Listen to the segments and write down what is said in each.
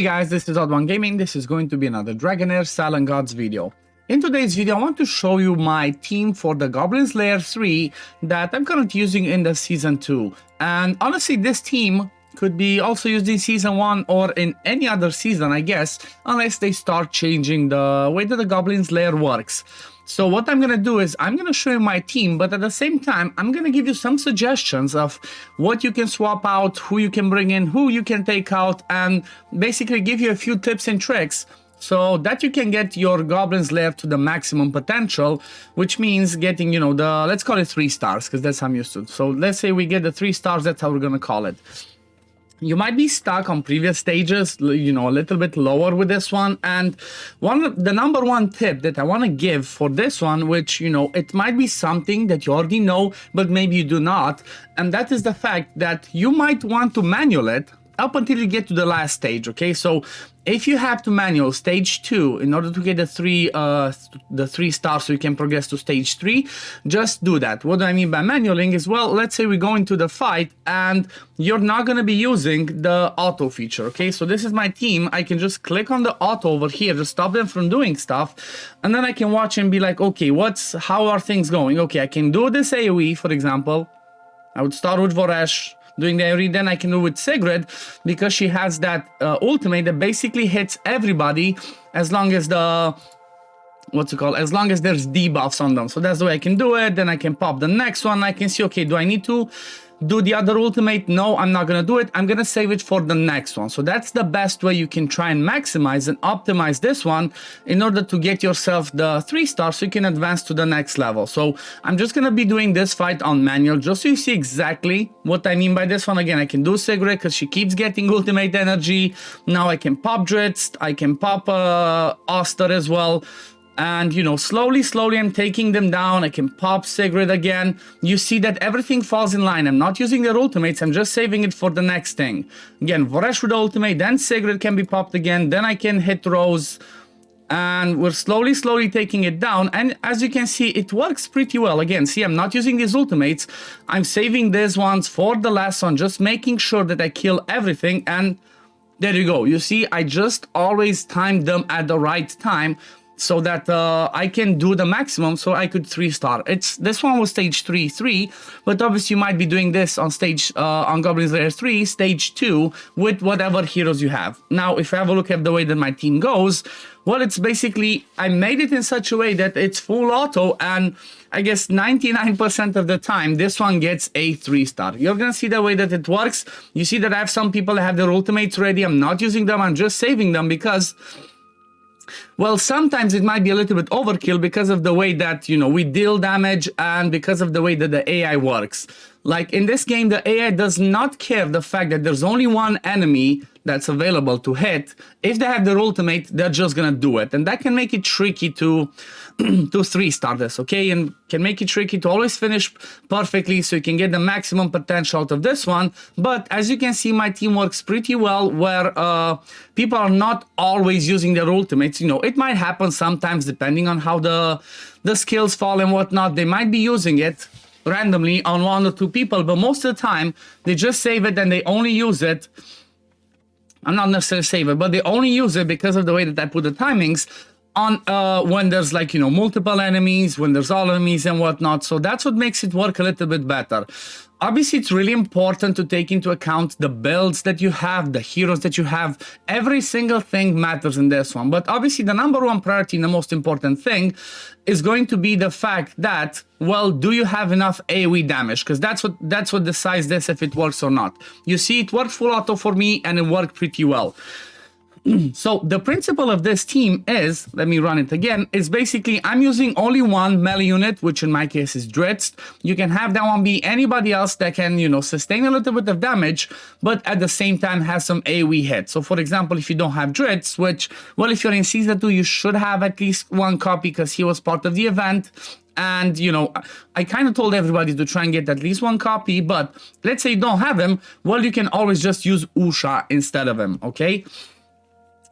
Hey guys, this is OddOneGaming. This is going to be another Dragonheir SilentGods video. In today's video, I want to show you my team for the Goblin Lair 3 that I'm currently using in the Season 2. And honestly, this team could be also used in Season 1 or in any other season, I guess, unless they start changing the way that the Goblin Lair works. So what I'm going to do is I'm going to show you my team, but at the same time, I'm going to give you some suggestions of what you can swap out, who you can bring in, who you can take out, and basically give you a few tips and tricks so that you can get your Goblin's Lair to the maximum potential, which means getting, let's call it 3 stars, because that's how I'm used to. So let's say we get the 3 stars, that's how we're going to call it. You might be stuck on previous stages, a little bit lower with this one. And the number one tip that I want to give for this one, which, it might be something that you already know, but maybe you do not. And that is the fact that you might want to manual it up until you get to the last stage, okay? So if you have to manual stage 2 in order to get the 3 stars so you can progress to stage 3, just do that. What do I mean by manualing is, well, let's say we go into the fight and you're not going to be using the auto feature, okay? So this is my team. I can just click on the auto over here to stop them from doing stuff, and then I can watch and be like, okay, how are things going? Okay, I can do this AoE, for example. I would start with Voresh doing the AoE, then I can do with Sigrid, because she has that ultimate that basically hits everybody as long as as long as there's debuffs on them. So that's the way I can do it. Then I can pop the next one. I can see, okay, do I need to do the other ultimate? No, I'm not gonna do it. I'm gonna save it for the next one. So that's the best way you can try and maximize and optimize this one in order to get yourself the 3 stars so you can advance to the next level. So I'm just gonna be doing this fight on manual just so you see exactly what I mean by this one. Again, I can do Sigrid because she keeps getting ultimate energy. Now I can pop Dritz, I can pop Oster as well. And, slowly I'm taking them down. I can pop Sigrid again. You see that everything falls in line. I'm not using their ultimates. I'm just saving it for the next thing. Again, Voresh with the ultimate, then Sigrid can be popped again. Then I can hit Rose. And we're slowly taking it down. And as you can see, it works pretty well. Again, see, I'm not using these ultimates. I'm saving these ones for the last one, just making sure that I kill everything. And there you go. You see, I just always timed them at the right time, so that I can do the maximum, so I could 3-star. This one was stage 3, but obviously you might be doing this on on Goblin Lair 3, stage 2, with whatever heroes you have. Now, if I have a look at the way that my team goes, well, it's basically, I made it in such a way that it's full auto, and I guess 99% of the time, this one gets a 3-star. You're gonna see the way that it works. You see that I have some people that have their ultimates ready. I'm not using them, I'm just saving them because, well, sometimes it might be a little bit overkill because of the way that, we deal damage and because of the way that the AI works. Like in this game, the AI does not care the fact that there's only one enemy that's available to hit. If they have their ultimate, they're just gonna do it. And that can make it tricky to 3-star this, okay? And can make it tricky to always finish perfectly so you can get the maximum potential out of this one. But as you can see, my team works pretty well where people are not always using their ultimates. It might happen sometimes depending on how the skills fall and whatnot. They might be using it randomly on 1 or 2 people, but most of the time they just save it and they only use it. I'm not necessarily save it, but they only use it because of the way that I put the timings on when there's multiple enemies, when there's all enemies and whatnot. So that's what makes it work a little bit better. Obviously, it's really important to take into account the builds that you have, the heroes that you have. Every single thing matters in this one. But obviously, the number one priority and the most important thing is going to be the fact that, well, do you have enough AoE damage? Because that's what decides this if it works or not. You see, it worked full auto for me and it worked pretty well. So the principle of this team is, let me run it again, is basically I'm using only one melee unit, which in my case is Dritz. You can have that one be anybody else that can, sustain a little bit of damage, but at the same time has some AoE hit. So for example, if you don't have Dritz, which, well, if you're in Season 2, you should have at least 1 copy because he was part of the event. And, I kind of told everybody to try and get at least 1 copy, but let's say you don't have him, well, you can always just use Usha instead of him, okay?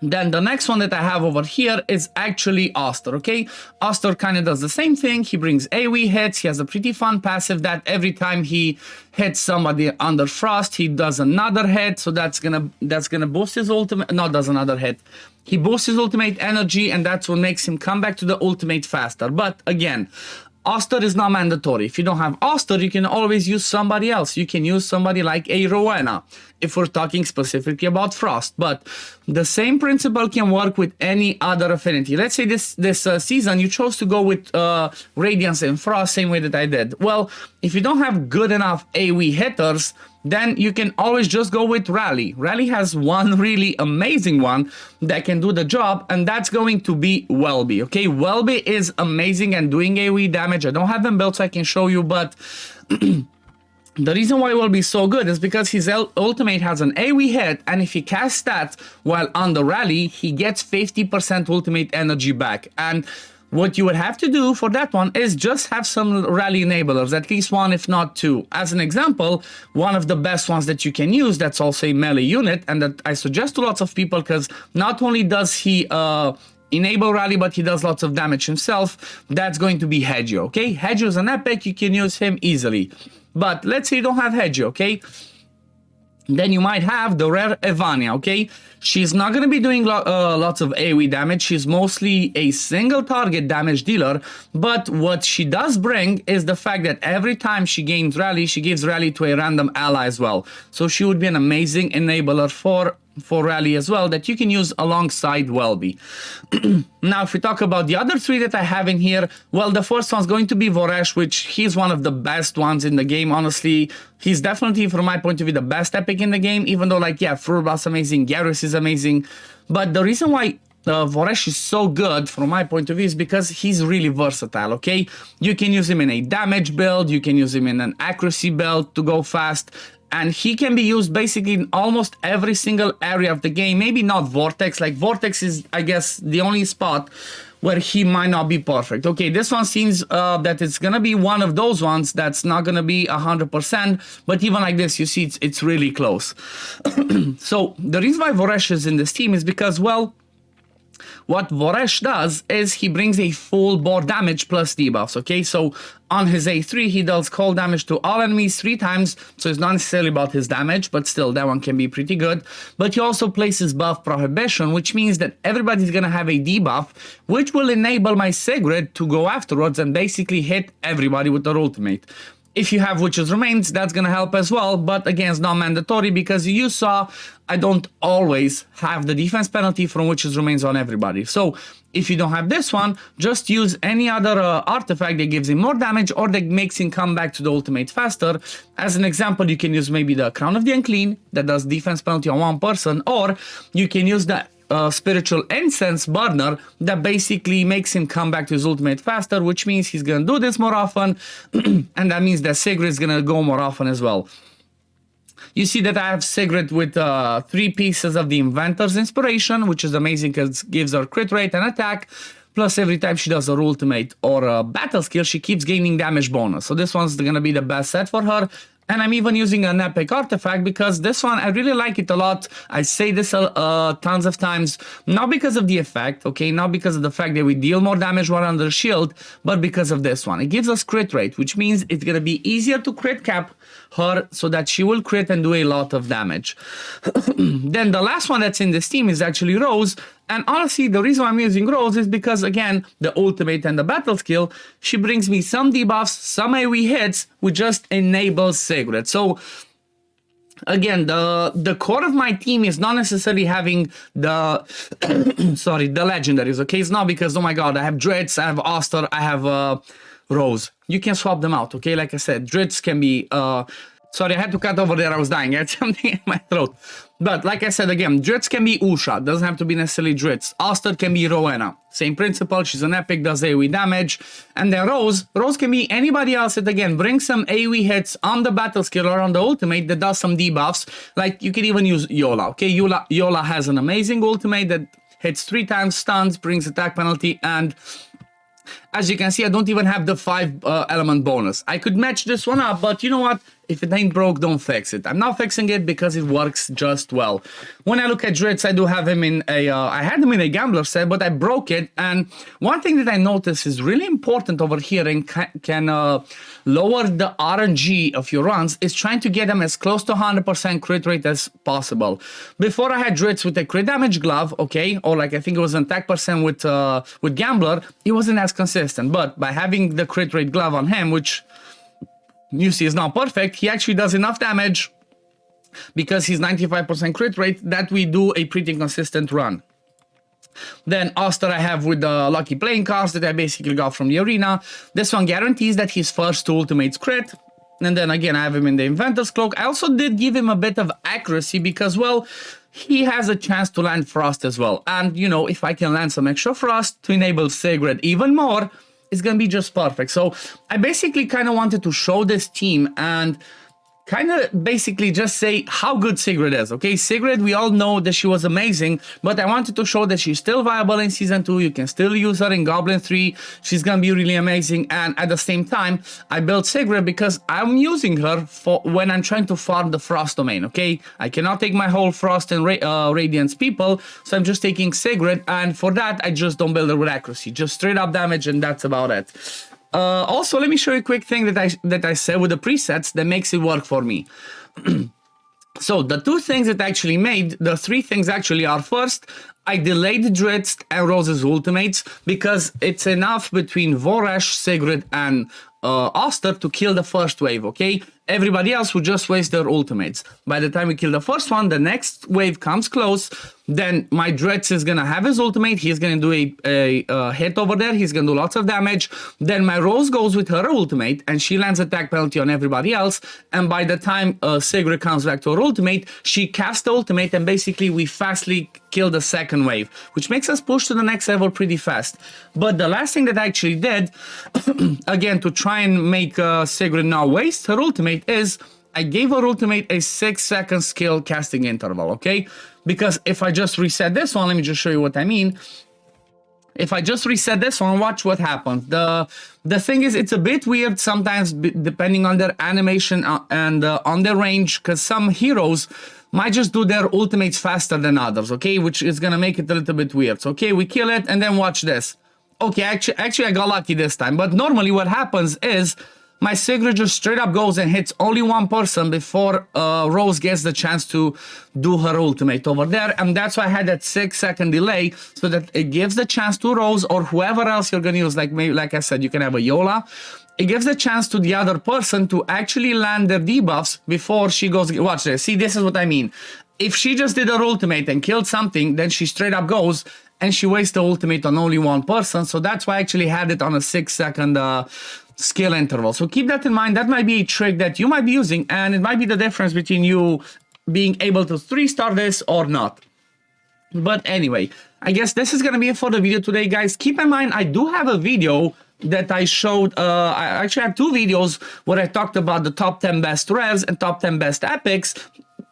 Then the next one that I have over here is actually Oster, okay? Oster kind of does the same thing. He brings AoE hits. He has a pretty fun passive that every time he hits somebody under frost, he does another hit. So that's gonna boost his ultimate. No, does another hit. He boosts his ultimate energy, and that's what makes him come back to the ultimate faster. But again, Oster is not mandatory. If you don't have Oster, you can always use somebody else. You can use somebody like a Rowena, if we're talking specifically about Frost. But the same principle can work with any other affinity. Let's say this season you chose to go with Radiance and Frost, same way that I did. Well, if you don't have good enough AoE hitters, then you can always just go with Rally. Rally has one really amazing one that can do the job, and that's going to be Welby, okay? Welby is amazing and doing AoE damage. I don't have them built so I can show you, but the reason why Welby is so good is because his ultimate has an AoE hit, and if he casts that while on the Rally, he gets 50% ultimate energy back. And what you would have to do for that one is just have some rally enablers, at least one if not two. As an example, one of the best ones that you can use that's also a melee unit, and that I suggest to lots of people, because not only does he enable rally, but he does lots of damage himself, that's going to be Hedgio, okay? Hedgio is an epic, you can use him easily. But let's say you don't have Hedgio, okay? Then you might have the rare Evania, okay? She's not going to be doing lots of AoE damage. She's mostly a single target damage dealer. But what she does bring is the fact that every time she gains rally, she gives rally to a random ally as well. So she would be an amazing enabler for rally as well that you can use alongside Welby. Now, if we talk about the other three that I have in here, well, the first one's going to be Voresh, which he's one of the best ones in the game, honestly. He's definitely, from my point of view, the best epic in the game, even though, like, yeah, Furbal's amazing, Garrus is amazing. But the reason why Voresh is so good, from my point of view, is because he's really versatile, okay? You can use him in a damage build, you can use him in an accuracy build to go fast, and he can be used basically in almost every single area of the game. Maybe not Vortex. Like, Vortex is, I guess, the only spot where he might not be perfect. Okay, this one seems that it's gonna be one of those ones that's not gonna be 100%, but even like this, you see it's really close. So the reason why Voresh is in this team is because, well, what Voresh does is he brings a full board damage plus debuffs, okay? So on his A3, he does cold damage to all enemies 3 times, so it's not necessarily about his damage, but still, that one can be pretty good. But he also places buff Prohibition, which means that everybody's gonna have a debuff, which will enable my Sigrid to go afterwards and basically hit everybody with their ultimate. If you have Witch's Remains, that's going to help as well, but again, it's not mandatory because you saw I don't always have the defense penalty from Witch's Remains on everybody. So if you don't have this one, just use any other artifact that gives him more damage or that makes him come back to the ultimate faster. As an example, you can use maybe the Crown of the Unclean that does defense penalty on one person, or you can use the spiritual incense burner that basically makes him come back to his ultimate faster, which means he's gonna do this more often, and that means that Sigrid is gonna go more often as well. You see that I have Sigrid with 3 pieces of the Inventor's Inspiration, which is amazing because it gives her crit rate and attack. Plus, every time she does her ultimate or a battle skill, she keeps gaining damage bonus. So this one's gonna be the best set for her. And I'm even using an epic artifact because this one, I really like it a lot. I say this tons of times, not because of the effect, okay, not because of the fact that we deal more damage while under shield, but because of this one. It gives us crit rate, which means it's going to be easier to crit cap her so that she will crit and do a lot of damage. Then the last one that's in this team is actually Rose. And honestly, the reason I'm using Rose is because, again, the ultimate and the battle skill, she brings me some debuffs, some AoE hits, which just enables Sigrid. So, again, the core of my team is not necessarily having the, sorry, the legendaries, okay? It's not because, oh my god, I have Dritz, I have Oster, I have Rose. You can swap them out, okay? Like I said, Dritz can be, sorry, I had to cut over there, I was dying, I had something in my throat. But like I said again, Dritz can be Usha, doesn't have to be necessarily Dritz. Oster can be Rowena, same principle, she's an epic, does AoE damage. And then Rose can be anybody else that again brings some AoE hits on the battle skill or on the ultimate that does some debuffs. Like you can even use Yola, okay? Yola has an amazing ultimate that hits 3 times, stuns, brings attack penalty, and as you can see, I don't even have the 5 element bonus. I could match this one up, but you know what? If it ain't broke, don't fix it. I'm not fixing it because it works just well. When I look at Dritz, I do have him in a, I had him in a gambler set, but I broke it. And one thing that I noticed is really important over here and can lower the RNG of your runs is trying to get them as close to 100% crit rate as possible. Before I had Dritz with a crit damage glove, okay, or like I think it was an attack percent with gambler, it wasn't as consistent. But by having the crit rate glove on him, which you see is not perfect, he actually does enough damage because he's 95% crit rate that we do a pretty consistent run. Then Oster I have with the lucky playing cards that I basically got from the arena. This one guarantees that his first 2 ultimates crit. And then again I have him in the Inventor's Cloak. I also did give him a bit of accuracy because, well, he has a chance to land Frost as well. And, you know, if I can land some extra Frost to enable Sigrid even more, it's gonna be just perfect. So I basically kind of wanted to show this team and kind of basically just say how good Sigrid is, okay? Sigrid, we all know that she was amazing, but I wanted to show that she's still viable in Season 2. You can still use her in Goblin 3. She's gonna be really amazing. And at the same time, I built Sigrid because I'm using her for when I'm trying to farm the Frost domain, okay? I cannot take my whole Frost and Radiance people, so I'm just taking Sigrid, and for that, I just don't build her with accuracy. Just straight up damage, and that's about it. Also, let me show you a quick thing that I said with the presets that makes it work for me. So the 2 things that I actually made, the 3 things actually are: first, I delayed Dritz and Rose's ultimates because it's enough between Vorash, Sigrid, and Oster to kill the first wave, okay? Everybody else would just waste their ultimates. By the time we kill the first one, the next wave comes close, then my Dritz is gonna have his ultimate, he's gonna do a hit over there, he's gonna do lots of damage, then my Rose goes with her ultimate, and she lands attack penalty on everybody else, and by the time Sigrid comes back to her ultimate, she casts the ultimate, and basically we fastly kill the second wave, which makes us push to the next level pretty fast. But the last thing that I actually did, again, to try and make Sigrid not waste her ultimate, is I gave her ultimate a 6-second skill casting interval, okay? Because if I just reset this one, let me just show you what I mean. If I just reset this one, watch what happens. The thing is, it's a bit weird sometimes depending on their animation and on their range, because some heroes might just do their ultimates faster than others, okay? Which is gonna make it a little bit weird. So, okay, we kill it, and then watch this. Okay, actually I got lucky this time, but normally what happens is my Sigrid just straight up goes and hits only one person before Rose gets the chance to do her ultimate over there, and that's why I had that 6-second delay, so that it gives the chance to Rose or whoever else you're gonna use. Like maybe, like I said, you can have a Yola. It gives the chance to the other person to actually land their debuffs before she goes. Watch this. See, this is what I mean. If she just did her ultimate and killed something, then she straight up goes and she wastes the ultimate on only one person. So that's why I actually had it on a 6-second skill interval. So keep that in mind. That might be a trick that you might be using, and it might be the difference between you being able to 3-star this or not. But anyway, I guess this is gonna be it for the video today, guys. Keep in mind, I do have a video that I showed. I actually have 2 videos where I talked about the top 10 best rares and top 10 best epics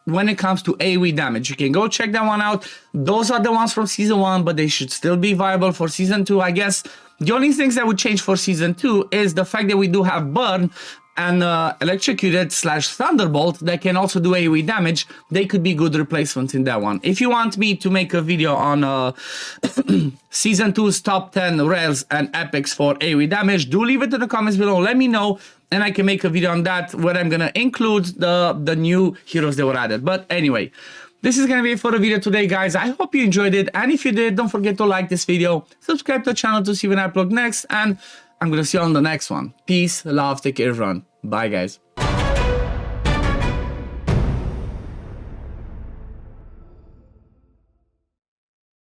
when it comes to AoE damage. You can go check that one out. Those are the ones from Season 1, but they should still be viable for Season 2, I guess. The only things that would change for Season 2 is the fact that we do have Burn and Electrocuted / Thunderbolt that can also do AoE damage. They could be good replacements in that one. If you want me to make a video on Season 2's top 10 rares and epics for AoE damage, do leave it in the comments below. Let me know, and I can make a video on that where I'm gonna include the new heroes that were added. But anyway, this is gonna be it for the video today, guys. I hope you enjoyed it, and if you did, don't forget to like this video, subscribe to the channel to see when I upload next, and I'm gonna see you on the next one. Peace, love, take care, everyone. Bye, guys.